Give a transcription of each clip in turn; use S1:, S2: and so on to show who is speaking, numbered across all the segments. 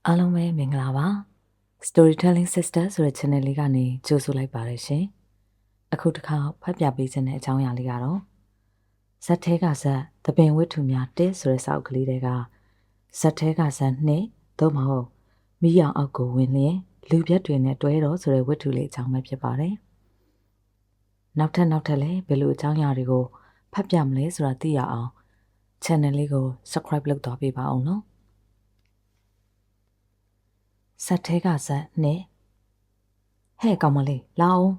S1: အားလုံးပဲမင်္ဂလာပါ Storytelling Sister ဆိုတဲ့ channel လေးကနေကြိုဆိုလိုက်ပါရရှင်အခုတစ်ခါဖတ်ပြပေးခြင်းတဲ့အကြောင်းအရာလေးကတော့ဇက်ထဲကဇက်သပင်ဝတ္ထုများတဲဆိုတဲ့စာအုပ်ကလေးတွေကဇက်ထဲကဇက်နှစ်သို့မဟုတ်မိရောင်အောက်ကိုဝင်လျင်လူပြက်တွေနဲ့တွဲတော့ဆိုတဲ့ဝတ္ထုလေးအကြောင်းပဲဖြစ်ပါတယ်နောက်ထပ်လည်းဘယ်လိုအကြောင်းအရာတွေကိုဖတ်ပြမလဲဆိုတာသိရအောင် channel လေးကို subscribe လုပ်တော့ပေးပါအောင်နော်ဇက်ထဲကဇက်နဲ့ဟဲ့ကောင်မလေးလာအောင်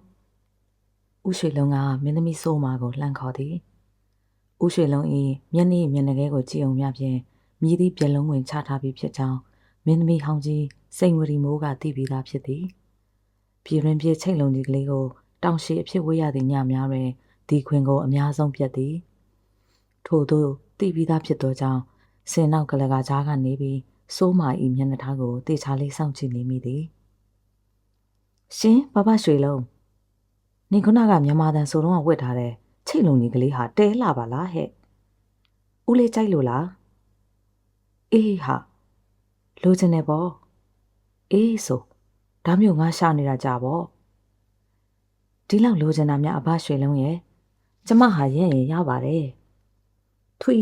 S1: ဦးရွှေလုံးကမင်းသမီးစိုးမာကိုလှမ်းခေါ်သည်ဦးရွှေလုံး၏မျက်နှာငယ်ကိုကြည့်အောင်များဖြင့်မြည်သည့်ပြက်လုံးဝင်ချထားပြီးဖြစ်ကြောင်းမင်းသမီးဟောင်းကြီးစိန်ဝရီမိုးကသိပြီးသားဖြစ်သည်ပြည်တွင်ပြည့်ချိတ်လုံးကြီးကလေးကိုတောင်ရှိအဖြစ်ဝေးရသည့်ညများတွင်ဒီခွင်ကိုအများဆုံးပြတ်သည်ထို့သို့သိပြီးသားဖြစ်သောကြောင့်စင်နောက်ကလကကြားကနေပြီးစိုးမာ၏မျက်နှာထားကိုတေချာလေးစောင့်ကြည့်နေမိသည်ရှင်ဘဘရွှေလုံးနေခုနကမြန်မာတန်ဆိုတော့ဝတ်ထားတဲ့ချိတ်လုံးကြီးကလေးဟာတဲလာပါလားဟဲ့ဦးလေးကြိုက်လို့လားအေးဟာလိုချင်တယ်ပေါ့အေးဆိုဒါမျိုးငါရှာနေတာကြပေါ့ဒီလောက်လိုချင်တာများအဘရွှေလုံးရဲ့ကျမဟာရင်ရပါတယ်ထွီ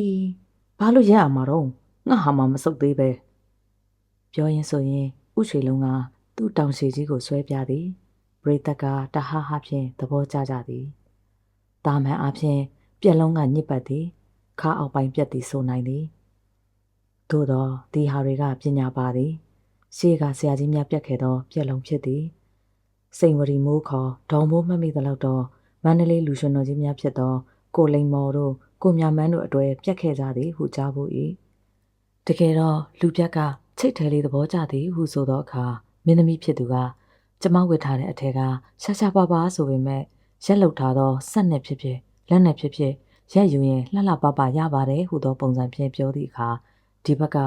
S1: ဘာလို့ရအောင်မတော့ငါဟာမှမစုပ်သေးပဲပြောရင်ဆိုရင်ဥရွှေလုံးကသူ့တောင်ရှိကြီးကိုဆွဲပြသည်ပရိသတ်ကတဟဟဖြင့်သဘောကျကြသည်တာမန်အားဖြင့်ပြက်လုံးကညစ်ပတ်သည်ခါအောက်ပိုင်းပြက်သည်ဆိုနိုင်သည်သို့သောဒီဟာတွေကပညာပါသည်ရှေးကဆရာကြီးများပြက်ခဲ့သောပြက်လုံးဖြစ်သည်စိန်ဝရီမိုးခေါ်ဒေါ်မိုးမမိသလောက်တော့မန္တလေးလူရှင်တော်ကြီးများဖြစ်သောကိုလိန်မော်တို့ကိုမြမန်းတို့အတွေ့ပြက်ခဲ့ကြသည်ဟုကြားဖို့၏တကယ်တော့လူပြက်ကချိတ်ထဲလေးသဘောကျသည်ဟုဆိုသောအခါမင်းသမီးဖြစ်သူကကျမဝတ်ထားတဲ့အထက်ကရှာပါပါဆိုပေမဲ့ရက်လုတ်ထားသောဆက်နဲ့ဖြစ်ဖြစ်လက်နဲ့ဖြစ်ဖြစ်ရက်ယူရင်လှလှပပရပါတယ်ဟုသောပုံစံဖြင့်ပြောသည့်အခါဒီဘက်က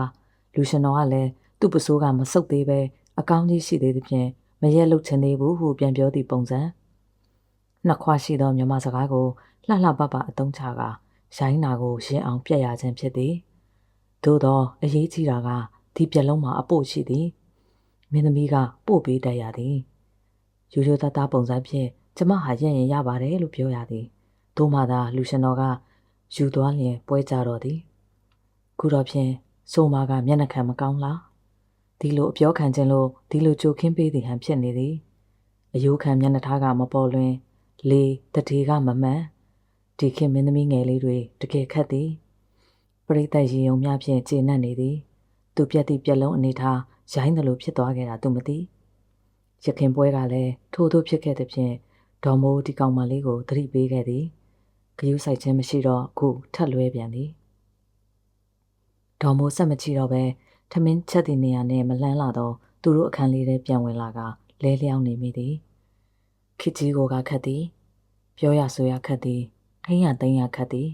S1: လူရှင်တော်ကလည်းသူ့ပစိုးကမဆုပ်သေးပဲအကောင်းကြီးရှိသေးသဖြင့်မရက်လုတ်ချင်သေးဘူးဟုပြန်ပြောသည့်ပုံစံနှစ်ခွရှိသောမြန်မာစကားကိုလှလှပပအသုံးချကရိုင်းနာကိုရင်အောင်ပြက်ရခြင်းဖြစ်သည်သို့သောအရေးကြီးတာကဒီပြက်လုံးမှာအပို့ရှိသည်မင်းသမီးကပို့ပေးတတ်ရသည်ရိုးရိုးသားသားပုံစံဖြင့်ကျမဟာရင်ရပါတယ်လို့ပြောရသည်သို့မှသာလူရှင်တော်ကယူသွားလျင်ပွဲကြတော့သည်ခုတော့ဖြင့်ဆိုမာကမျက်နှာခံမကောင်းလားဒီလိုအပြောခံခြင်းလို့ဒီလိုကြိုခင်းပေးသည်ဟန်ဖြစ်နေသည်အယိုးခံမျက်နှာထားကမပေါ်လွင်လေတတိကမမှန်ဒီခင်မင်းသမီးငယ်လေးတွေတကယ်ခက်သည်ပရိသတ်ရေုံများဖြင့်ကျေနပ်နေသည်သူပြက်သည့်ပြက်လုံးအနေထားရိုင်းတယ်လို့ဖြစ်သွားခဲ့တာသူမသိရခင်ပွဲကလည်းထို့သို့ဖြစ်ခဲ့သဖြင့်ဒေါ်မိုးဒီကောင်မလေးကိုသတိပေးခဲ့သည်ဂယုဆိုင်ခြင်းမရှိတော့အခုထက်လွဲပြန်သည်ဒေါ်မိုးဆက်မချီတော့ပဲထမင်းချက်သည့်နေရာနဲ့မလှမ်းလာတော့သူတို့အခန်းလေးထဲပြန်ဝင်လာကလဲလျောင်းနေမိသည်ခစ်ကြီးကိုကခတ်သည်ပြောရဆိုရခတ်သည်ထိန်ရသိမ်းရခတ်သည်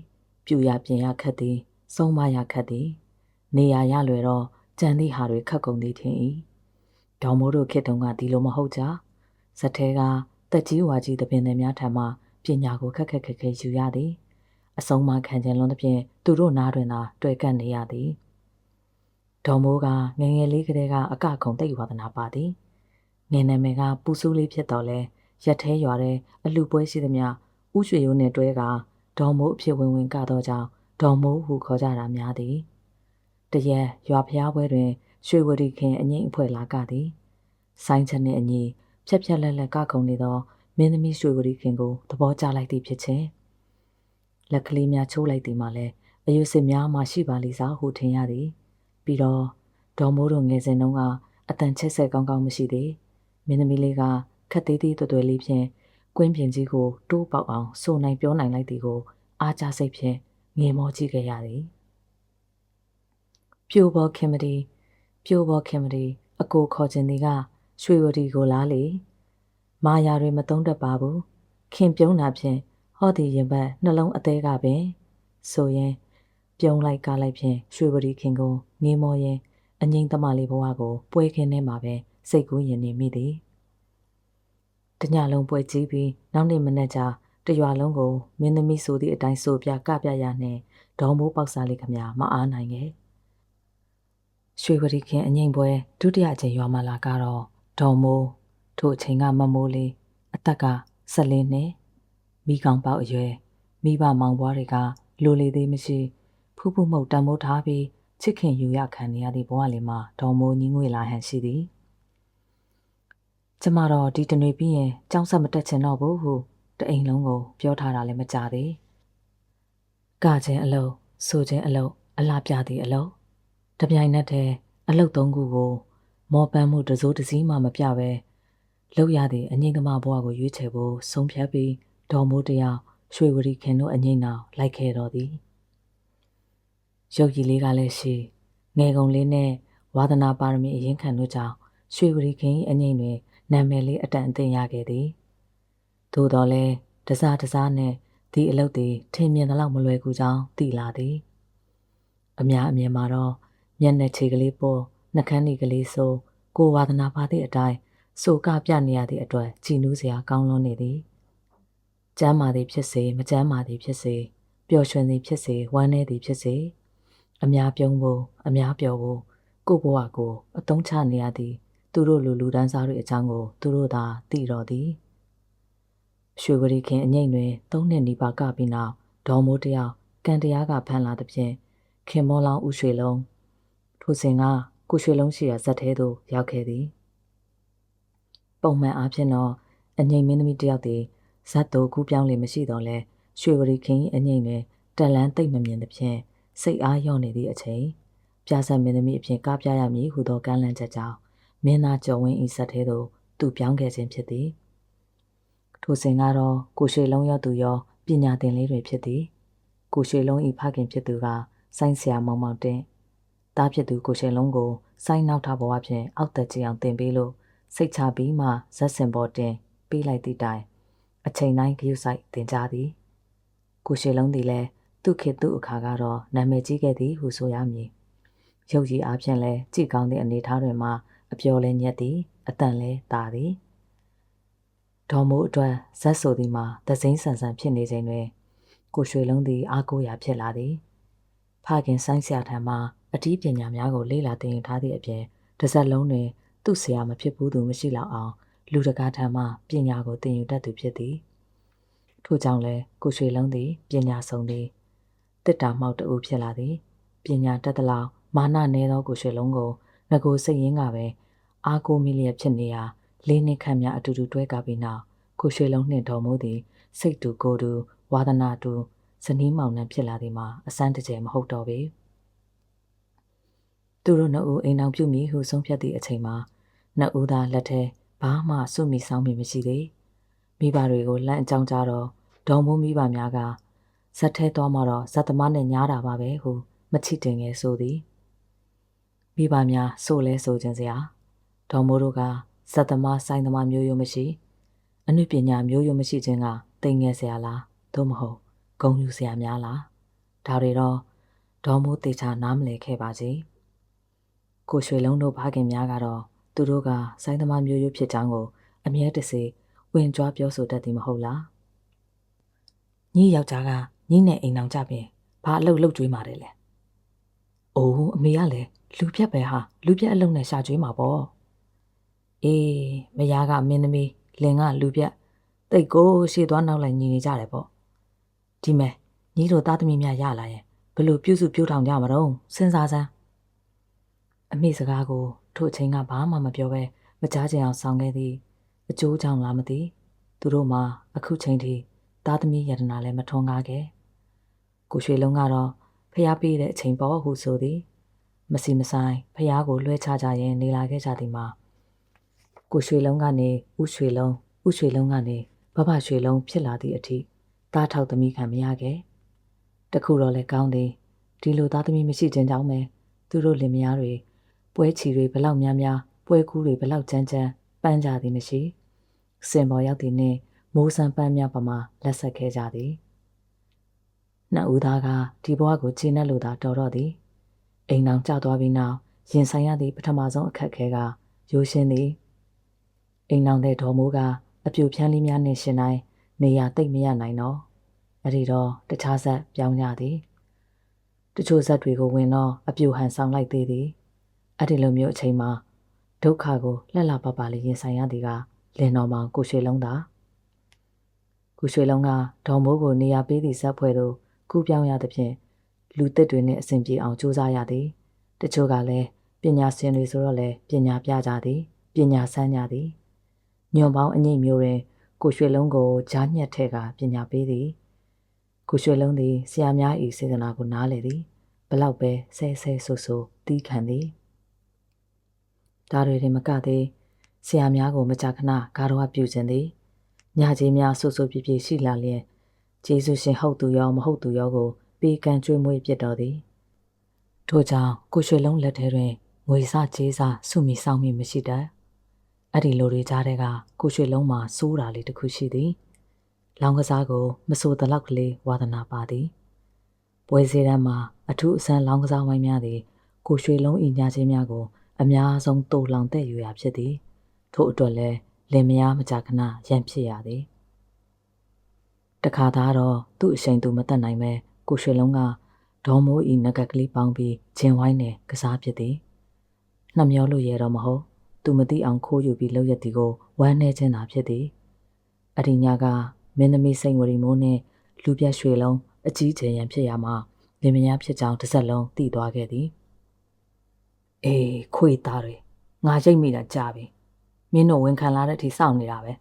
S1: ပြူရပြင်ရခတ်သည်စုံမရခတ်သည်နေရရလွယ်တော့ကြံသည့်ဟာတွေခတ်ကုန်သည်ထင်၏ဒေါ်မိုးတို့ခေတ်တုန်းကဒီလိုမဟုတ်ကြဇက်ထဲကတက်ကြီးဝါကြီးသပင်တွေများထံမှပညာကိုခက်ခဲယူရသည်အဆုံးမခံခြင်းလွန်သဖြင့်သူတို့နားတွင်သာတွေ့ကပ်နေရသည်ဒေါ်မိုးကငယ်ငယ်လေးကလေးကအကခုံသိပ်ဝါသနာပါသည်ငယ်နာမည်ကပူဆူးလေးဖြစ်တော်လဲရက်ထဲရွာတဲ့အလူပွဲရှိသမျှဥရွှေရိုးနှင့်တွဲကဒေါ်မိုးအဖြစ်ဝင်ကတော့ကြောင့်ဒေါ်မိုးဟုခေါ်ကြတာများသည်တရက်ရွာဖျားပွဲတွင်ရွှေဝရီခင်အငိမ့်အဖွဲလာကသည်ဆိုင်းချက်နှင့်အညီဖြက်လက်ကခုံနေသောမင်းသမီးရွှေဝရီခင်ကိုသဘောကျလိုက်သည်ဖြစ်ခြင်းလက်ကလေးများချိုးလိုက်သည်မှလည်းအယုစစ်များမှရှိပါလိမ့်စားဟုထင်ရသည်ပြီးတော့ဒေါ်မိုးတို့ငယ်စဉ်တုန်းကအတန်ချက်ဆက်ကောင်းမရှိသေးမင်းသမီးလေးကခက်သေးသေးတွယ်လေးဖြင့်ကွင်းပြင်ကြီးကိုတိုးပေါက်အောင်ဆိုနိုင်ပြောနိုင်လိုက်သည်ကိုအားကျစိတ်ဖြင့်ငေမောကြည့်ခဲ့ရသည်ပြိုပေါ်ခင်မတီအကိုခေါ်ခြင်းသည်ကရွှေဝတီကိုလားလေမာယာတွေမသုံးတတ်ပါဘူးခင်ပြုံးတာဖြင့်ဟောဒီရင်ဘတ်နှလုံးအသေးကပင်ဆိုရင်ပြုံးလိုက်ကားလိုက်ဖြင့်ရွှေဝတီခင်ကိုငေမောရင်အငိမ့်သမားလေးဘဝကိုပွဲခင်းထဲမှာပဲစိတ်ကူးရင်နေမိသည်တညလုံးပွဲကြည့်ပြီးနောက်နေ့မနေ့ကျတရွာလုံးကိုမင်းသမီးဆိုသည့်အတိုင်းဆိုပြကပြရနှင့်ဒေါ်မိုးပေါက်စားလေးခမမအားနိုင်ခဲ့ ရွှေဝရီခင်အငိမ့်ပွဲဒုတိယအကြိမ်ရွာမလာကတော့ဒေါ်မိုးထို့အချိန်ကမမိုးလေးအသက်က14နှစ်မိကောင်ပေါက်အရွယ်မိဘမောင်ဘွားတွေကလိုလေသေးမရှိဖူးဖူးမှုတ်တံမိုးထားပြီးချစ်ခင်ယူရခံနေရသည့်ဘဝလေးမှာဒေါ်မိုးညီငွေလာဟန်ရှိသည်ကျမတော့ဒီတနေ့ပြီးရင်ကြောင်းဆက်မတက်ချင်တော့ဘူးဟုတအိမ်လုံးကိုပြောထားတာလည်းမကြသေးကခြင်းအလုပ်ဆိုခြင်းအလုပ်အလားပြသည့်အလုပ်တပြိုင်နက်တည်းအလုပ်3ခုကိုမော်ပန်းမှုတစိုးတစည်းမှမပြပဲလောက်ရသည့်အငိမ့်သမားဘဝကိုရွေးချယ်ဖို့ဆုံးဖြတ်ပြီးဒေါ်မိုးတယောက်ရွှေဝရီခင်တို့အငိမ့်နောက်လိုက်ခဲ့တော်သည်ရုပ်ရည်လေးကလည်းရှိငယ်ကုန်လေးနဲ့ဝါသနာပါရမီအရင်ခံတို့ကြောင့်ရွှေဝရီခင်၏အငိမ့်တွင်နာမည်လေးအတန်အသင့်ရခဲ့သည်သို့တော်လည်းတစားတစားနဲ့ဒီအလုပ်တွေထင်မြင်သလောက်မလွယ်ကူကြောင်းသိလာသည်အများအမြင်မှာတော့မျက်နှာခြေကလေးပေါ်နှကန်းလေးကလေးဆိုကိုဝါသနာပါသည့်အတိုင်းဆိုကပြနေရသည့်အတွက်ကြည်နူးစရာကောင်းလွန်းနေသည်ကျမ်းမာသည်ဖြစ်စေမကျမ်းမာသည်ဖြစ်စေပျော်ရွှင်သည်ဖြစ်စေဝမ်းနည်းသည်ဖြစ်စေအများပြုံးဖို့အများပျော်ဖို့ကိုဘဝကိုအသုံးချနေရသည်သူတို့လူတန်းစားတွေအကြောင်းကိုသူတို့သာသိတော်သည်ရွှေဝရီခင်အငိမ့်တွင်3နှစ်နီးပါးကပြီးနောက်ဒေါ်မိုးတယောက်ကံတရားကဖမ်းလာသဖြင့်ခင်မောလောင်ဦးရွှေလုံးထိုစဉ်ကကိုရွှေလုံးရှိရာဇက်ထဲသို့ရောက်ခဲ့သည်ပုံမှန်အားဖြင့်တော့အငိမ့်မင်းသမီးတယောက်သည်ဇက်သို့ကူးပြောင်းလေမရှိတော့လဲရွှေဝရီခင်အငိမ့်တွင်တန်လန်းသိမ့်မမြင်သဖြင့်စိတ်အားလျော့နေသည့်အချိန်ပြဆက်မင်းသမီးအဖြစ်ကားပြရမည်ဟုသောကမ်းလှမ်းချက်ကြောင့်မင်းသားကျော်ဝင်း၏ဇက်ထဲသို့သူပြောင်းခဲ့ခြင်းဖြစ်သည်ထိုစဉ်ကတော့ကိုရွှေလုံးရောသူရောပညာသင်လေးတွေဖြစ်သည်ကိုရွှေလုံး၏ဖခင်ဖြစ်သူကဆိုင်းဆရာမောင်မောင်တင်တားဖြစ်သူကိုရွှေလုံးကိုဆိုင်းနောက်ထဘဝဖြင့်အောက်တက်ကြအောင်တင်ပေးလို့စိတ်ချပြီးမှဇက်စင်ပေါ်တင်ပေးလိုက်သည့်တိုင်အချိန်တိုင်းဂရုစိုက်တင်ကြသည်ကိုရွှေလုံးသည်လည်းသူ့ခေတ်သူ့အခါကတော့နာမည်ကြီးခဲ့သည်ဟုဆိုရမည်ရုပ်ရည်အားဖြင့်လည်းကြည်ကောင်းသည့်အနေအထားတွင်မှအပျော်လည်းညက်သည်အတန်လည်းတာသည်ဒေါ်မိုးအတွက်ဇက်ဆိုသည်မှာသစိမ်းဆန်ဆန်ဖြစ်နေချိန်တွင်ကိုရွှေလုံးသည်အားကိုးရာဖြစ်လာသည်ဖခင်ဆိုင်းဆရာထံမှအထီးပညာများကိုလေ့လာသင်ယူထားသည့်အပြင်တစ်စက်လုံးတွင်သူ့ဆရာမဖြစ်ဘူးသူမရှိလောက်အောင်လူတကာထံမှပညာကိုသင်ယူတတ်သူဖြစ်သည်ထို့ကြောင့်လည်းကိုရွှေလုံးသည်ပညာဆုံးသည်တစ်တာမှောက်တူဖြစ်လာသည်ပညာတတ်သလောက်မာနနည်းသောကိုရွှေလုံးကိုငကိုစိတ်ရင်းကပဲအားကိုးမိလျက်ဖြစ်နေရာလေးနှစ်ခန့်များအတူတူတွဲကပြီးနောက်ကိုရွှေလုံးနှင့်ဒေါ်မိုးသည်စိတ်တူကိုယ်တူဝါသနာတူဇနီးမောင်နှံဖြစ်လာသည်မှာအစမ်းတကျယ်မဟုတ်တော့ပေသူတို့နှစ်ဦးအိမ်အောင်ပြုမိဟုဆုံးဖြတ်သည့်အချိန်မှာနှစ်ဦးသားလက်ထဲဘာမှစွမိဆောင်မိမရှိသေးမိဘတွေကိုလမ်းအကြောင်းကြားတော့ဒေါ်မိုးမိဘများကဇက်ထဲသွားမှတော့ဇက်သမားနဲ့ညားတာပါပဲဟုမချစ်တင်ငယ်ဆိုသည်မိဘများဆိုလဲဆိုခြင်းစရာဒေါ်မိုးတို့ကဇက်သမားဆိုင်သမားမျိုးရိုးမရှိအနုပညာမျိုးရိုးမရှိခြင်းကတိမ်ငယ်စရာလားသို့မဟုတ်ဂုဏ်ယူစရာများလားဒါတွေတော့ဒေါ်မိုးတေချာနားမလည်ခဲ့ပါစေကိုရွှေလုံးတို့ဖခင်များကတော့သူတို့ကဆိုင်သမားမျိုးရိုးဖြစ်ကြောင်းကိုအမြဲတစေဝင်ကြွားပြောဆိုတတ်သည်မဟုတ်လားညီယောက်ျားကညီနဲ့အိမ်အောင်ကြပြင်ဘာအလုပ်လုပ်ကြွေးမှာတယ်လဲအိုးအမေကလည်းလူပြက်ပဲဟာလူပြက်အလုပ်နဲ့ရှာကြွေးမှာပေါ့အေးမယားကမင်းသမီးလင်ကလူပြက်တိတ်ကိုရှေ့သွားနောက်လိုက်ညီနေကြတယ်ပေါ့ဒီမဲ့ညီတို့သားသမီးများရလာရင်ဘလို့ပြုစုပြုထောင်ကြမှာတော့စဉ်းစားစမ်းအမေစကားကိုထို့အချိန်ကဘာမှမပြောဘဲမကြားချင်အောင်ဆောင်ခဲ့သည်အကျိုးကြောင့်လားမသိသူတို့မှအခုချိန်ထိသားသမီးယတနာလည်းမထွန်းကားခဲ့ကိုရွှေလုံးကတော့ဖျားပေးတဲ့အချိန်ပေါ်ဟုဆိုသည်မစီမဆိုင်ဖျားကိုလွှဲချကြရင်နေလာခဲ့ကြသည်မှာကိုရွှေလုံးကနေဦးရွှေလုံးကနေဘဘရွှေလုံးဖြစ်လာသည့်အထိသားထောက်သမီးခံမရခဲ့တခုတော့လည်းကောင်းသည်ဒီလိုသားသမီးမရှိခြင်းကြောင့်ပဲသူတို့လင်မယားတွေပွဲချီတွေဘလောက်များများပွဲကူးတွေဘလောက်ကြမ်းကြမ်းပန်းကြသည်မရှိစင်ပေါ်ရောက်သည်နှင့်မိုးစံပန်းများပမာလက်ဆက်ခဲ့ကြသည်နှစ်ဦးသားကဒီဘဝကိုခြေနဲ့လို့သာတော်တော့သည်အိမ်အောင်ကျသွားပြီးနောက်ရင်ဆိုင်ရသည့်ပထမဆုံးအခက်အခဲကရိုးရှင်းသည်အိမ်အောင်တဲ့ဒေါ်မိုးကအပြူဖြန်းလေးများနှင့်ရှင်တိုင်းနေရာတိတ်မရနိုင်တော့အဲ့ဒီတော့တခြားဇက်ပြောင်းကြသည်တချို့ဇက်တွေကိုဝင်တော့အပြူဟန်ဆောင်လိုက်သေးသည် အဲ့ဒီလိုမျိုးအချိန်မှာဒုက္ခကိုလှလှပပလေးရင်ဆိုင်ရသည်ကလင်တော်မောင်ကိုရွှေလုံးသာကိုရွှေလုံးကဒေါ်မိုးကိုနေရာပေးသည့်ဇက်ဖွဲ့သို့ကူးပြောင်းရသဖြင့်လူသစ်တွေနဲ့အဆင်ပြေအောင်ကြိုးစားရသည်တချို့ကလည်းပညာရှင်တွေဆိုတော့လည်းပညာပြကြသည်ပညာဆန်းကြသည်ညွန်ပေါင်းအငိမ့်မျိုးတွင်ကိုရွှေလုံးကိုကြားညက်ထဲကပညာပေးသည်ကိုရွှေလုံးသည်ဆရာများ၏စေတနာကိုနားလေသည်ဘလောက်ပဲဆဲဆဲဆိုဆိုတီးခံသည်ဒါတွေတင်မကသေးဆရာများကိုမကြာခဏဂါရဝပြုခြင်းသည်ညကြီးများဆူဆူပြပြရှိလာလျင်ကျေးဇူးရှင်ဟုတ်သူရောမဟုတ်သူရောကိုပေးကမ်းကျွေးမွေးပြတော်သည်ထို့ကြောင့်ကိုရွှေလုံးလက်ထဲတွင်ငွေစကြေးစစုမိဆောင်မိမရှိတတ်အဲ့ဒီလိုတွေကြားတဲ့ကကိုရွှေလုံးမှာစိုးတာလေးတစ်ခုရှိသည်လောင်းကစားကိုမဆိုတလောက်ကလေးဝါသနာပါသည်ပွဲစည်းတန်းမှာအထူးအဆန်းလောင်းကစားဝိုင်းများသည်ကိုရွှေလုံးဤညချင်းများကိုအများဆုံးတိုးလောင်တဲ့ယူရာဖြစ်သည်ထို့အတွက်လည်းလင်မယားမကြခဏရန်ဖြစ်ရသည်တခါသားတော့သူ့အရှိန်သူမတက်နိုင်ပဲကိုရွှေလုံးကဒေါ်မိုးဤငကက်ကလေးပေါင်းပြီးဂျင်ဝိုင်းနဲ့ကစားဖြစ်သည်နှမျောလို့ရတော့မဟုတ်သူမသိအောင်ခိုးယူပြီးလှုပ်ရသည်ကိုဝမ်းနေခြင်းသာဖြစ်သည်အဒီညကမင်းသမီးစိန်ဝရီမိုးနဲ့လူပြတ်ရွှေလုံးအကြီးကျယ်ရန်ဖြစ်ရမှာလင်မယားဖြစ်ကြောင်းတစ်စက်လုံးသိသွားခဲ့သည်အေးခွေသားတွေငါရိတ်မိတာကြာပြီမင်းတို့ဝန်ခံလာတဲ့အထိစောင့်နေတာပဲ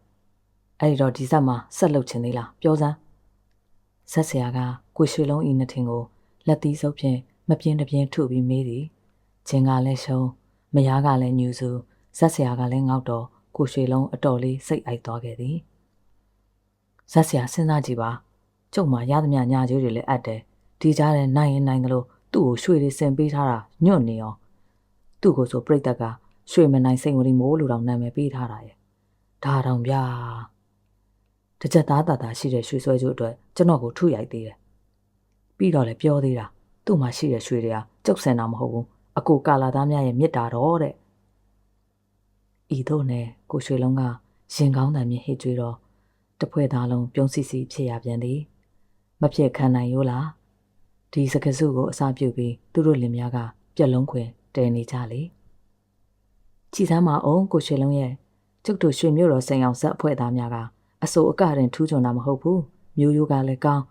S1: အဲ့ဒီတော့ဒီဇက်မှာဆက်လုပ်ချင်သေးလားပြောစမ်းဇက်ဆရာကကိုရွှေလုံးဤနှစ်ထင်ကိုလက်သီးစုပ်ဖြင့်မပြင်းတပြင်းထုပြီးမေးသည်ချင်းကလည်းရှုံးမယားကလည်းညူစုဇက်ဆရာကလည်းငေါက်တော့ကိုရွှေလုံးအတော်လေးစိတ်အိုက်သွားခဲ့သည်ဇက်ဆရာစဉ်းစားကြည့်ပါကျုပ်မှရသမျှညာကျိုးတွေလည်းအပ်တယ်ဒီကြားထဲနိုင်ရင်နိုင်သလိုသူ့ကိုရွှေတွေဆင်ပေးထားတာညွန့်နေအောင်သူ့ကိုဆိုပြိတ္တကရွှေမနိုင်စိန်ဝရီမိုးလူတော်နာမည်ပေးထားတာရဲ့ဒါတောင်ဗျာတကြက်သားတာရှိတဲ့ရွှေဆွဲကျိုးအတွက်ကျွန်တော်ကိုထုရိုက်သေးတယ်ပြီးတော့လည်းပြောသေးတာသူ့မှာရှိတဲ့ရွှေတွေကကျုပ်ဆင်တာမဟုတ်ဘူးအကိုကာလာသားများရဲ့မြစ်တာတော့တဲ့ဤသို့နဲ့ကိုရွှေလုံးကရင်ကောင်းတံမြင့်ဟစ်ကြွေးတော့တဖွဲ့သားလုံးပြုံးစီစီဖြစ်ရပြန်သည်မဖြစ်ခံနိုင်ရိုးလားဒီစကားစုကိုအစာပြုတ်ပြီးသူတို့လင်များကပြက်လုံးခွင်တဲနေကြလေကြည်စမ်းမအောင်ကိုရွှေလုံးရဲ့ကျုပ်တို့ရွှေမြို့တော်စိန်အောင်ဇက်အဖွဲ့သားများကအစိုးအကရင်ထူးချွန်တာမဟုတ်ဘူးမျိုးရိုးကလည်းကောင်း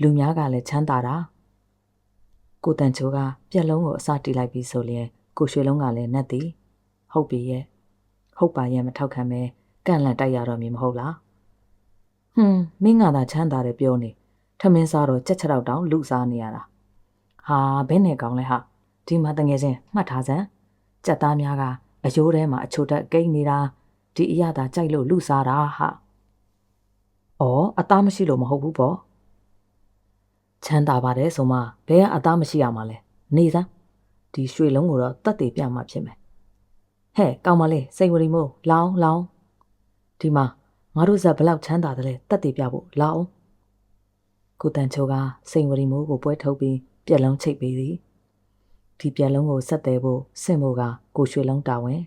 S1: လူများကလည်းချမ်းသာတာကိုတန်ချိုးကပြက်လုံးကိုအစာတီးလိုက်ပြီးဆိုလျင်ကိုရွှေလုံးကလည်းနတ်သည်ဟုတ်ပြီရဲ့ဟုတ်ပါရဲ့မထောက်ခံမဲကန့်လန့်တိုက်ရတော့မည်မဟုတ်လားမင်းကသာချမ်းသာတယ်ပြောနေထမင်းစားတော့ကြက်ချက်တော့တောင်လူစားနေရတာဟာဘယ်နဲ့ကောင်းလဲဟာဒီမှာတငယ်ချင်းမှတ်ထားစမ်းကြက်သားများကအယိုးထဲမှာအချိုတက်ကိန်းနေတာဒီအရသာကြိုက်လို့လူစားတာဟာအော်အသားမရှိလို့မဟုတ်ဘူးပေါ့ချမ်းသာပါတယ်ဆိုမှဘယ်ကအသားမရှိရမှာလဲနေစမ်းဒီရွှေလုံးကိုတော့တတ်တည်ပြမှဖြစ်မယ်ဟဲ့ကောင်းပါလေစိန်ဝရီမို့လောင်းဒီမှာငါတို့ဇက်ဘလောက်ချမ်းသာတယ်လဲတတ်တည်ပြဖို့လောင်းကိုတန်ချိုကစိန်ဝရီမိုးကိုပွဲထုတ်ပြီးပြက်လုံးချိတ်ပေးသည်ဒီပြက်လုံးကိုဆက်သေးဖို့စင့်ဖို့ကကိုရွှေလုံးတာဝန်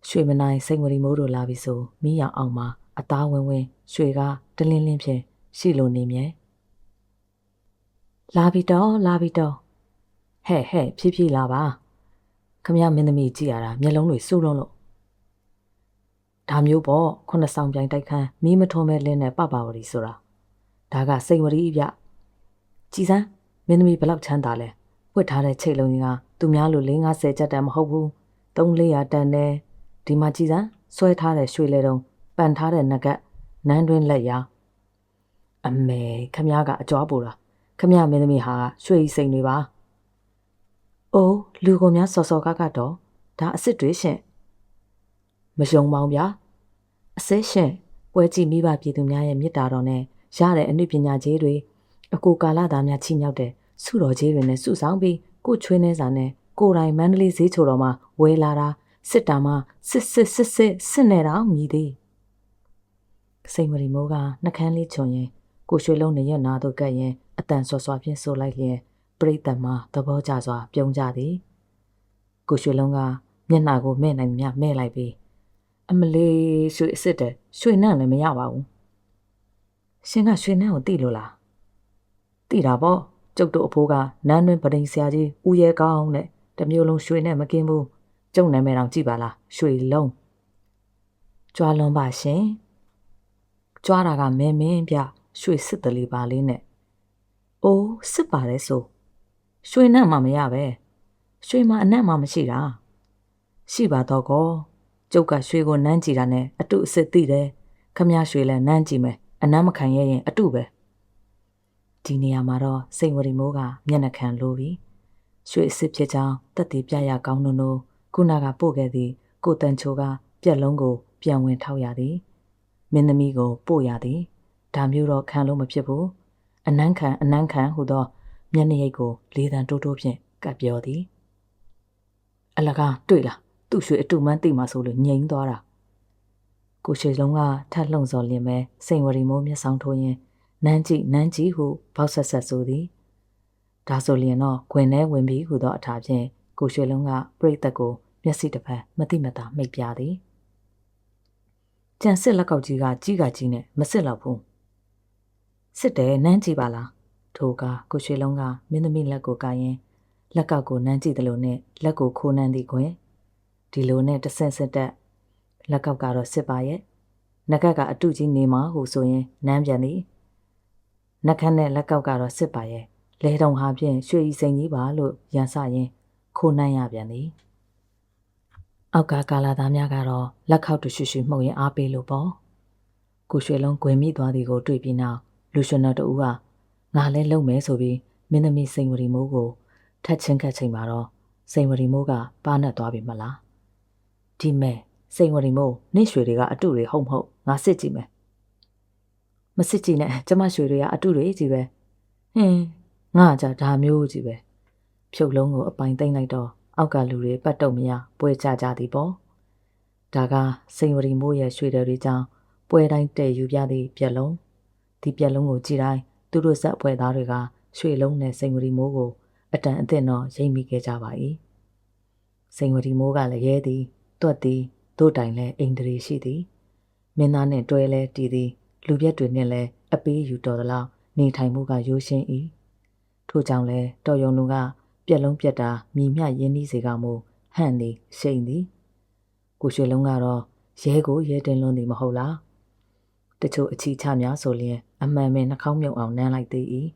S1: ရွှေမနိုင်စိန်ဝရီမိုးတို့လာပြီဆိုမိရအောင်မှာအသားဝင်းရွှေကတလင်းလင်းဖြင့်ရှိလို့နေမြဲလာပြီတော့ဟဲ့ဖြည်းဖြည်းလာပါခမရမင်းသမီးကြည့်ရတာမျက်လုံးတွေစိုးလုံးလို့ဒါမျိုးပေါ့ခုနှစ်ဆောင်ပြိုင်တိုက်ခန်းမီးမထုံးမဲ့လင်းနဲ့ပပဝရီဆိုတာဒါကစိန်ဝရီပြကြည်စမ်းမင်းသမီးဘလောက်ချမ်းသာလဲဝတ်ထားတဲ့ချိတ်လုံးကြီးကသူများလို50ကျပ်တန်မဟုတ်ဘူး300-400တန်နဲ့ဒီမှာကြည်စမ်းဆွဲထားတဲ့ရွှေလဲတုံးပန်ထားတဲ့နဂတ်နန်းတွင်းလက်ရာအမေခမရကအကြွားပူတာခမရမင်းသမီးဟာရွှေစိန်တွေပါအိုးလူကုန်များစော်ကတော့ဒါအစ်စ်တွေရှင်မယုံပါဘူးဗျာအစစ်ရှင်ပွဲကြည့်မိဘပြည်သူများရဲ့မြစ်တာတော်နဲ့ရတဲ့အနုပညာကြီးတွေအကိုကာလသားများချီမြောက်တဲ့စုတော်ကြီးတွေနဲ့စုဆောင်ပြီးကိုချွေးနေစာနဲ့ကိုတိုင်မန္တလေးဈေးချိုတော်မှာဝဲလာတာစစ်တာမှာစစ်နေတော့မြည်သည်စိန်မရီမိုးကနှကန်းလေးချွန်ရင်ကိုရွှေလုံးနဲ့ရနာတို့ကပ်ရင်အတန်ဆွဆွဖြင့်ဆိုလိုက်လျင်ပရိသတ်မှာသဘောကျစွာပြုံးကြသည်ကိုရွှေလုံးကမျက်နှာကိုမဲ့နိုင်မြမဲ့လိုက်ပြီးအမလေးရွှေအစ်စ်တဲ့ရွှေနန့်လည်းမရပါဘူးရှင်ကရွှေနန့်ကိုသိလို့လားသိတာပေါ့ကျုပ်တို့အဖိုးကနန်းတွင်ပဒိန်ဆရာကြီးဦးရဲကောင်းနဲ့တ မျိုးလုံးရွှေနဲ့မကင်းဘူးကျုံနာမည်တောင်ကြည့်ပါလားရွှေလုံးကြွားလွန်ပါရှင်ကြွားတာကမင်းပြရွှေစစ်တလီပါလေးနဲ့အိုးစစ်ပါတယ်ဆိုရွှေနဲ့မှမရပဲရွှေမှာအနက်မှမရှိတာရှိပါတော့ကောကျုပ်ကရွှေကိုနမ်းကြည့်တာနဲ့အတုအစစ်သိတယ်ခမရွှေလည်းနမ်းကြည့်မယ်အနမ်းမခံရရင်အတုပဲဒီနေရာမှာတော့စိန်ဝရီမိုးကမျက်နှာခံလိုပြီးရွှေအစစ်ဖြစ်ကြောင်းတက်တည်ပြရကောင်းနိုးခုနကပို့ခဲ့သည်ကိုတန်ချိုကပြက်လုံးကိုပြန်ဝင်ထောက်ရသည်မင်းသမီးကိုပို့ရသည်ဒါမျိုးတော့ခံလို့မဖြစ်ဘူးအနမ်းခံဟူသောမျက်နှာရိပ်ကိုလေးတန်တိုးဖြင့်ကပ်ပြောသည်အလကားတွေ့လားသူ့ရွှေအတုမှန်းသိမှဆိုလို့ငြိမ်သွားတာကိုရွှေလုံးကထပ်လှုံ့ဆော်လင်းမဲ့စိန်ဝရီမိုးမျက်စောင်းထိုးရင်းနန်းကြည့်ဟုဘောက်ဆက်ဆိုသည်ဒါဆိုလျင်တော့ခွင်ထဲဝင်ပြီးဟူသောအထာဖြင့်ကိုရွှေလုံးကပြိတ္တကိုမျက်စိတစ်ဖက်မတိမတာမိတ်ပြသည်ကြံစစ်လက်ကောက်ကြီးကကြီးနဲ့မစစ်တော့ဘူးစစ်တယ်နန်းကြည့်ပါလားထိုကကိုရွှေလုံးကမင်းသမီးလက်ကိုကရင်လက်ကောက်ကိုနန်းကြည့်တယ်လို့နဲ့လက်ကိုခိုးနှမ်းသည်ခွင်ဒီလိုနဲ့တဆင့်စစ်တက်လက်ကောက်ကတော့စစ်ပါရဲ့နဂတ်ကအတုကြီးနေမှာဟုဆိုရင်နန်းပြန်သည်နှက်ခမ်းနဲ့လက်ကောက်ကတော့စစ်ပါရဲ့လဲတုံဟာဖြင့်ရွှေဤစိန်ကြီးပါလို့ရန်စရင်ခိုးနှမ်းရပြန်သည်အောက်ကကာလာသားများကတော့လက်ခောက်တရွှှမှုတ်ရင်အားပေးလို့ပေါ့ကိုရွှေလုံးဂွင်မိသွားသည်ကိုတွေ့ပြီးနောက်လူရှင်တော်တူကငါလဲလုံမယ်ဆိုပြီးမင်းသမီးစိန်ဝရီမိုးကိုထက်ချင်းခတ်ချိန်မှာတော့စိန်ဝရီမိုးကပါနဲ့သွားပြီမလားဒီမဲ့စိန်ဝရီမိုးနင့်ရွှေတွေကအတုတွေဟုတ်မဟုတ်ငါစစ်ကြည့်မယ်မစစ်ကြည့်နဲ့ကျမရွှေတွေကအတုတွေကြီးပဲဟင်းငါကြဒါမျိုးကြီးပဲဖြုတ်လုံးကိုအပိုင်သိမ့်လိုက်တော့အောက်ကလူတွေပတ်တုံမရပွဲကြသည်ပေါ့ဒါကစိန်ဝရီမိုးရဲ့ရွှေတွေကြောင့်ပွဲတိုင်းတည့်ယူပြသည့်ပြက်လုံးဒီပြက်လုံးကိုကြည့်တိုင်းသူတို့ဇက်ပွဲသားတွေကရွှေလုံးနဲ့စိန်ဝရီမိုးကိုအတန်အသင့်တော့ရိမ့်မိခဲ့ကြပါ၏စိန်ဝရီမိုးကလည်းရဲသည်တွက်သည်တို့တိုင်လည်းအိန္ဒြေရှိသည်မင်းသားနဲ့တွဲလဲတည်သည်လူပြက်တွေနဲ့လည်းအပေးယူတော်သလောက်နေထိုင်မှုကရိုးရှင်း၏ထို့ကြောင့်လဲတော်ယုံလူကပြက်လုံးပြက်တာမြည်မြရင်းနှီးစေကမူဟန့်သည်ရှိန်သည်ကိုရွှေလုံးကတော့ရဲကိုရဲတင်လွန်းသည်မဟုတ်လားတချို့အချီချများဆိုလျင်အမှန်ပဲနှာခေါင်းမြုပ်အောင်နမ်းလိုက်သေး၏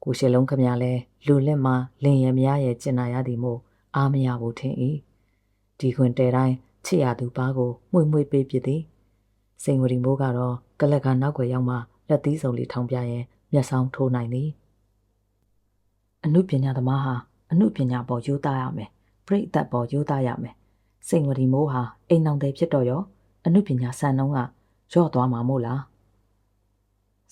S1: ကိုရွှေလုံးခမလဲလူလက်မှာလင်ရမရရဲ့ကျင်နာရသည်မို့အားမရဘူးထင်၏ဒီခွင်တဲတိုင်းချစ်ရသူပါကိုမှု့ပေးပြသည်စိန်ဝရီမိုးကတော့ကလက်ကနောက်ွယ်ရောက်မှလက်သီးစုံလေးထောင်ပြရင်မျက်စောင်းထိုးနိုင်သည်အနုပညာသမားဟာအနုပညာပေါ်ရိုးသားရမယ်ပြိတ္တပေါ်ရိုးသားရမယ်စိန်ဝရီမိုးဟာအိမ်အောင်တယ်ဖြစ်တော့ရောအနုပညာစံနှုန်းကရော့သွားမှာမို့လား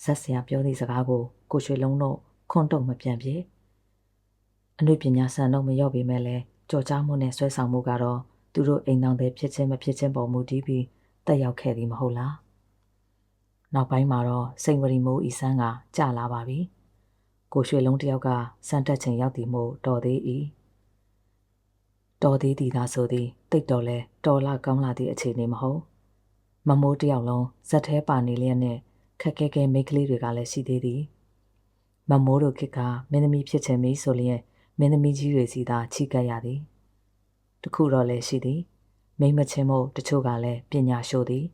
S1: ဇက်ဆရာပြောသည့်စကားကိုကိုရွှေလုံးတို့ခွန်းတုံမပြန်ပြေအနုပညာစံနှုန်းမလျော့ပေမဲ့လဲကြော်ကြားမှုနဲ့ဆွဲဆောင်မှုကတော့သူတို့အိမ်အောင်တယ်ဖြစ်ခြင်းမဖြစ်ခြင်းပေါ်မူတည်ပြီးတက်ရောက်ခဲ့သည်မဟုတ်လားနောက်ပိုင်းမှာတော့စိန်ဝရီမိုးဤဆန်းကကြာလာပါပြီကိုရွှေလုံးတယောက်ကစံတက်ချိန်ရောက်သည်မို့တော်သေး၏တော်သေးသည်သာဆိုသည်တိတ်တော်လဲတော်လာကောင်းလာသည့်အခြေအနေမဟုတ်မမိုးတယောက်လုံးဇက်ထဲပါနေလျက်နဲ့ခက်ခဲမိတ်ကလေးတွေကလည်းရှိသေးသည်မမိုးတို့ခေတ်ကမင်းသမီးဖြစ်ချင်ပြီဆိုလျက်မင်းသမီးကြီးတွေစီသာချီကပ်ရသည်တခုတော့လည်းရှိသည်မိမချင်းမို့တချို့ကလည်းပညာရှို့သည်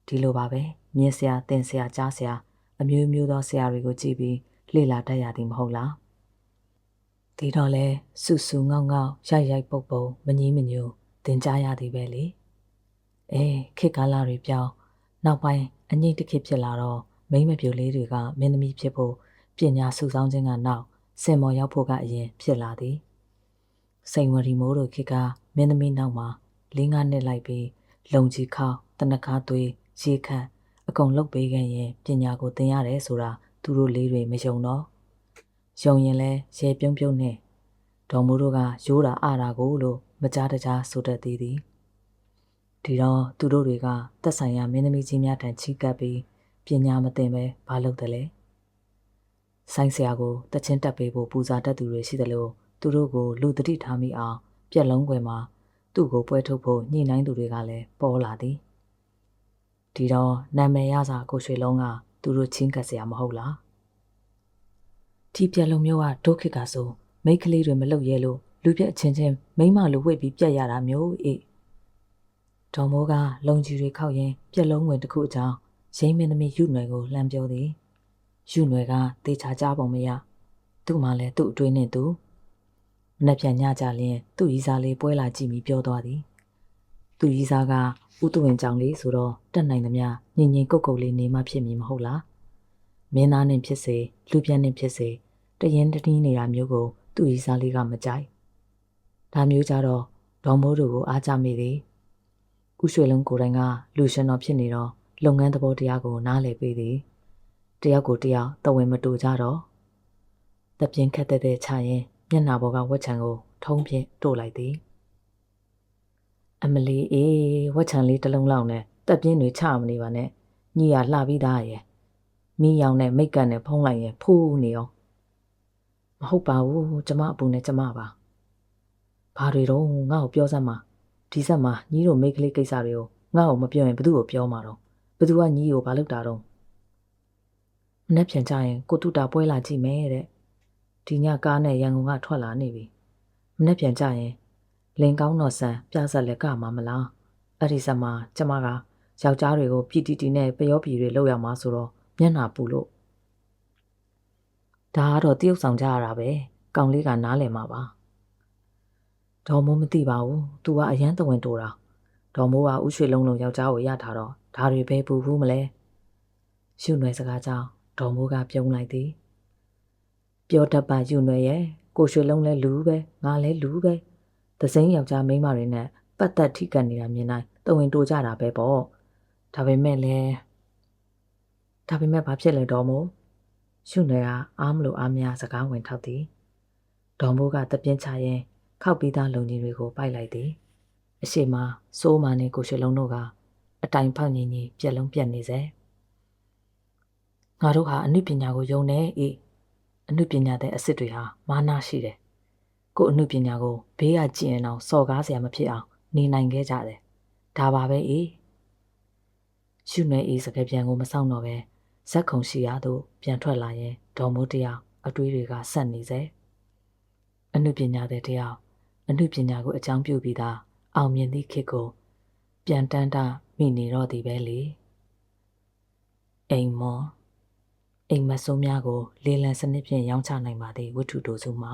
S1: ဒီလိုပါပဲမြင်စရာသင်စရာကြားစရာအမျိုးမျိုးသောဆရာတွေကိုကြည့်ပြီးလေ့လာတတ်ရသည်မဟုတ်လားဒီတော့လဲဆူဆူငေါငေါရိုက်ပုတ်ပုံမငြီးမညူသင်ကြားရသည်ပဲလေခေတ်ကာလတွေပြောင်းနောက်ပိုင်းအငိမ့်တစ်ခေတ်ဖြစ်လာတော့မိမပြိုလေးတွေကမင်းသမီးဖြစ်ဖို့ပညာစုဆောင်းခြင်းကနောက်စင်မော်ရောက်ဖို့ကအရင်ဖြစ်လာသည်စိန်ဝရီမိုးတို့ခေတ်ကမင်းသမီးနောက်မှာ4-5နှစ်လိုက်ပြီးလုံကြီးခေါတနခါသွေးရေခန့်အကုန်လုတ်ပေးခဲ့ရင်ပညာကိုသင်ရတယ်ဆိုတာသူတို့လေးတွေမယုံတော့ယုံရင်လဲရေပြုံးနဲ့ဒေါ်မိုးတို့ကရိုးတာအားတာကိုလို့မကြားတကြားဆိုတတ်သေးသည်ဒီတော့သူတို့တွေကသက်ဆိုင်ရာမင်းသမီးကြီးများထံချီးကပ်ပြီးပညာမသင်ပဲဘာလုပ်တယ်လဲဆိုင်းဆရာကိုတချင်းတက်ပေးဖို့ပူဇာတတ်သူတွေရှိတယ်လို့သူတို့ကိုလူတတိထားမိအောင်ပြက်လုံးွယ်မှာသူ့ကိုပွဲထုတ်ဖို့ညှိနှိုင်းသူတွေကလည်းပေါ်လာသည်ဒီတော့နာမည်ရစာကိုရွှေလုံးကသူတို့ချင်းကပ်စရာမဟုတ်လားဒီပြက်လုံးမျိုးကဒုက္ခကဆိုမိတ်ကလေးတွေမလုပ်ရဲလို့ လူပြက်ချင်းချင်းမိမလိုဝှေ့ပြီးပြက်ရတာမျိုးအေးဒေါ်မိုးကလုံကြီးတွေခောက်ရင်ပြက်လုံးဝင်တစ်ခုအကြောင်းရင်းမင်းသမီးယူနွယ်ကိုလှမ်းပြောသည်ယူနွယ်ကတေချာကြပုံမရသူ့မှလည်းသူ့အတွင်းနဲ့သူမနှက်ပြန်ညကြလျင်သူ့ရီစားလေးပွဲလာကြည့်ပြီးပြောသွားသည်သူ့ရီစားကဥတုဝင်ကြောင်လေးဆိုတော့တက်နိုင်သမျှညင်ညင်ကုတ်ကုတ်လေးနေမှဖြစ်မည်မဟုတ်လားမင်းသားနဲ့ဖြစ်စေလူပြက်နဲ့ဖြစ်စေတရင်တတင်းနေတာမျိုးကိုသူ့ရီစားလေးကမကြိုက်ဒါမျိုးကြတော့ဒေါ်မိုးတို့ကိုအားကြမိသည်ဦးရွှေလုံးကိုယ်တိုင်ကလူရှင်တော်ဖြစ်နေတော့လုပ်ငန်းသဘောတရားကိုနားလည်ပေးသည်တယောက်ကိုတယောက်တဝင်မတူကြတော့တပြင်းခက်တဲ့ချရင်မျက်နှာပေါ်ကဝက်ချံကိုထုံးပြင်းတို့လိုက်သည်အမလီအေးဝက်ချံလေးတစ်လုံးလောက်နဲ့တက်ပြင်းတွေချမနေပါနဲ့ညီရလှပြီးသားရဲ့မိယောင်နဲ့မိတ်ကန်နဲ့ဖုံးလိုက်ရင်ဖူးနေအောင်မဟုတ်ပါဘူးကျမအပူနဲ့ကျမပါဘာတွေတော့ငါ့ကိုပြောစမ်းပါဒီဆက်မှာညီတို့မိတ်ကလေးကိစ္စတွေကိုငါ့ကိုမပြောရင်ဘသူ့ကိုပြောမှာတော့ဘသူကညီကိုဘာလုပ်တာတော့မနေ့ပြန်ကြရင်ကိုတုတာပွဲလာကြည့်မယ်တဲ့ဒီညကားနဲ့ရန်ကုန်ကထွက်လာနေပြီမနေ့ပြန်ကြရင်လင်ကောင်းတော်ဆန်ပြဆက်လက်ကမှာမလားအဲ့ဒီဆက်မှာကျမကယောက်ျားတွေကိုပြည်တီတီနဲ့ပျောပြည်တွေလောက်ရမှာဆိုတော့မျက်နှာပူလို့ဒါကတော့တရုတ်ဆောင်ကြရတာပဲကောင်လေးကနားလည်မှာပါဒေါ်မိုးမသိပါဘူး။ तू ကအရန်တဝင်တိုးတာ။ဒေါ်မိုးကဥရွှေလုံးလုံးယောက်ျားကိုရထားတော့ဒါတွေပဲပူဘူးမလဲ။ယူနွယ်စကားကြောင့်ဒေါ်မိုးကပြုံးလိုက်သည်။ပြောတတ်ပါယူနွယ်ရဲ့ကိုရွှေလုံးလဲလူပဲငါလဲလူပဲ။သစိမ်းယောက်ျားမိန်းမတွေနဲ့ပတ်သက်ထိကန်နေတာမြင်တိုင်းတဝင်တိုးကြတာပဲပေါ့။ဒါပေမဲ့ဘာဖြစ်လဲဒေါ်မိုးယူနွယ်ကအားမလို့အားမရစကားဝင်ထောက်သည်။ဒေါ်မိုးကတပြင်းချရင်ခောက်ပြီးသားလုံကြီးတွေကိုပိုက်လိုက်သည်အရှိမစိုးမာနဲ့ကိုရွှေလုံးတို့ကအတိုင်ဖောက်ညီညီပြက်လုံးပြက်နေစေငါတို့ဟာအနုပညာကိုယုံနေအေးအနုပညာတဲ့အစ်စ်တွေဟာမာနရှိတယ်ကိုအနုပညာကိုဘေးကကြည့်ရင်တော့စော်ကားစရာမဖြစ်အောင်နေနိုင်ခဲ့ကြတယ်ဒါပါပဲအေးရှုနေအေးစကားပြန်ကိုမဆောင်တော့ပဲဇက်ခုံရှိရသို့ပြန်ထွက်လာရင်ဒေါ်မိုးတယောက်အတွေးတွေကဆက်နေစေအနုပညာတဲ့တယောက်အနုပညာကိုအကြောင်းပြုပြီးသားအောင်မြင်သည့်ခေတ်ကိုပြန်တန်းတမိနေတော့သည်ပဲလေအိမ်မစွန်းများကိုလေလံစနစ်ဖြင့်ရောင်းချနိုင်ပါသည့်ဝတ္ထုတိုစုမှာ